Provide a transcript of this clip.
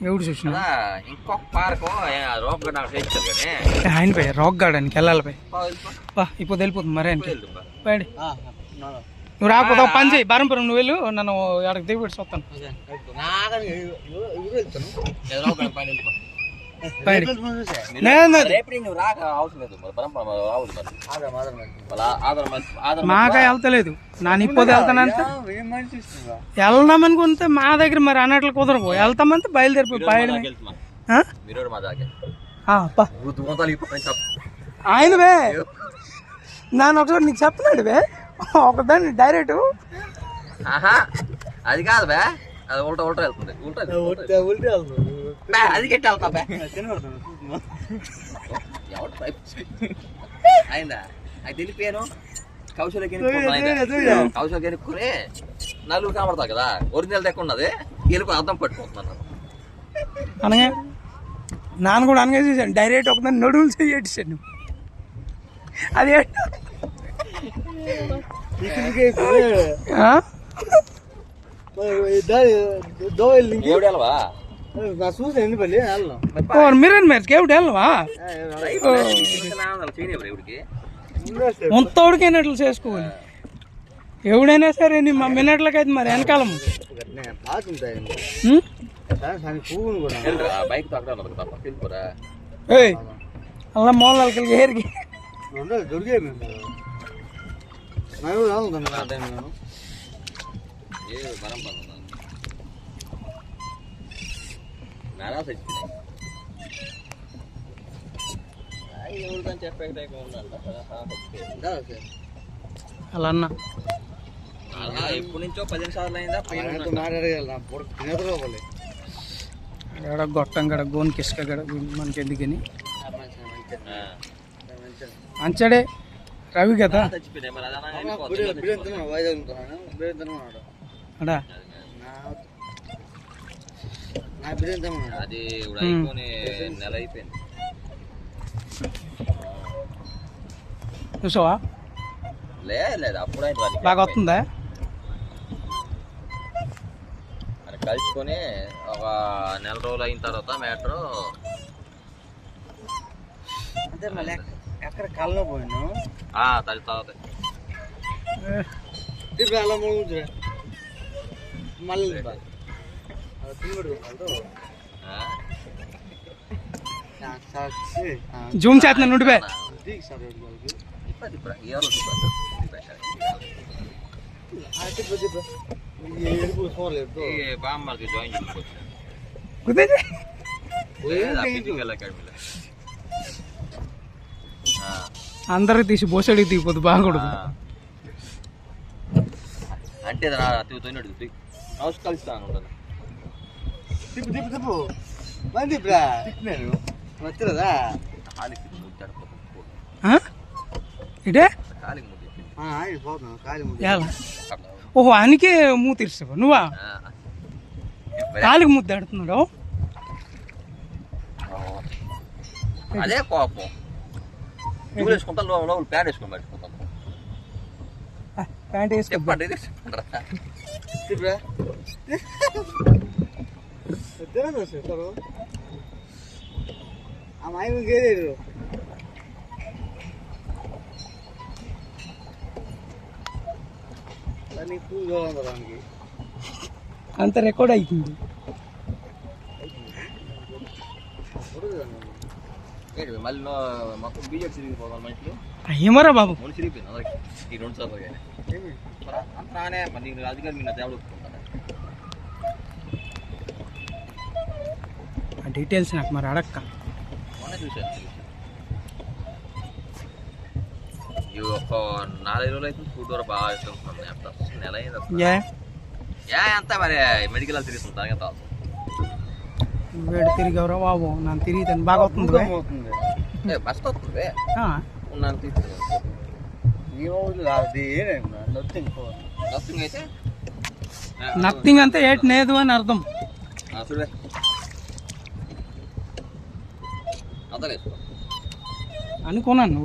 ఎవడు చూసిన ఇంకొక పార్కు రోక్ గార్డ్ కానీ ఆయన పోయి రాక్ గార్డెన్కి వెళ్ళాలి పోయి ఇప్పుడు వెళ్ళిపోతుంది మరి ఆయనకి పోయి నువ్వు రాకపోతే పని చేయి బారంపురం నువ్వు వెళ్ళు నన్ను ఆడకి దిగుబడి చూస్తాను మాకాయ వెళ్తలేదు నాన్న ఇప్పుడు వెళ్తానంటే వెళ్దామనుకుంటే మా దగ్గర మరి అన్నట్లు కుదరవు వెళ్తామంటే బయలుదేరిపోయి ఆయన వే నాన్న ఒకసారి నీకు చెప్పలేడు వే ఒకదాన్ని డైరెక్ట్ అది కాదు బే అది ఉల్టా ఉల్టా వెళ్తుంది ఉల్టా అది గట్టి వెళ్తా బే అయిందా అది తెలిపాను కౌశలకి ఎనుక్కుని నలుగురు కనబడతా కదా ఒరిజినల్ దగ్గర ఉన్నది వెళ్ళిపోయి అర్థం పట్టుకుంటున్నాను అనగా నాన్న కూడా అనగా చేశాను డైరెక్ట్ ఒకదాన్ని నడువులు చేసాను అది మీరేం మేరకి ఏమిటి వెళ్ళవా మొత్తోడికైనట్లు చేసుకోవాలి ఎవడైనా సరే మా మిన్నట్లకైతే మరి వెనకాలము అలా మూలకి ఏరికి అలా అన్న ఎప్పటి నుంచో 15 సార్లు అయిందా గడ గొట్టం గడ గోన్ కిసుక గడ మనకి ఎందుకని అంచడే రవి కదా అడా అది అయిపోయి నెల అయిపోయింది చూసావా లేదు అప్పుడు బాగా వస్తుందా అని కలుసుకొని ఒక నెల రోజులు అయిన తర్వాత మ్యాటర్ అంటే మళ్ళీ ఎక్కడ కళ్ళలో పోయినా తల్లి తర్వాత అలా మళ్ళీ జూమ్ చేస్తున్నా నుండిపే బామ్మకి జాయిన్ అందరికి తీసి బోసడికి దిగిపోతుంది బాగుండదు అంటే తోయినట్టు హౌస్ కలుస్తాను తిప్పు తిప్పు తిప్పు మంది తిప్పినాను వచ్చలేదా ఇటే కాలి ఓహో ఆయనకే మూత తీర్చావు నువ్వా కాలికి ముద్ద ఆడుతున్నాడు అదే కోపం వేసుకుంటా లోపల ప్యాంట్ వేసుకొని పెట్టుకుంటాను ప్యాంట్ వేసుకోండి ఆ మాయ గేరు దానికి అంత రికార్డ్ అవుతుంది మళ్ళీ మొత్తం బీజెట్ తిరిగిపోవాలి మనుషులు ఏమరా బాబు తిరిగిపోయింది అందరికి ఈ 2 సార్లు అంతానే మళ్ళీ అధికారి మీరు దేవుడు ఒప్పుకుంటాను ఆ డీటెయిల్స్ నాకు మరి అడక్క మొన్న చూశాను ఒక 4 రోజులు అయితే ఫుడ్ కూడా బాగా ఇష్టం నెల ఎంత మరి మెడికల్ తిరుగుతుంది ఎంత వేడి తిరిగవరా బాబు నన్ను తిరిగితే బాగా వస్తుంది బస్ట్ వస్తుంది నథింగ్ అంటే ఏటి లేదు అని అర్థం అనుకున్నాను.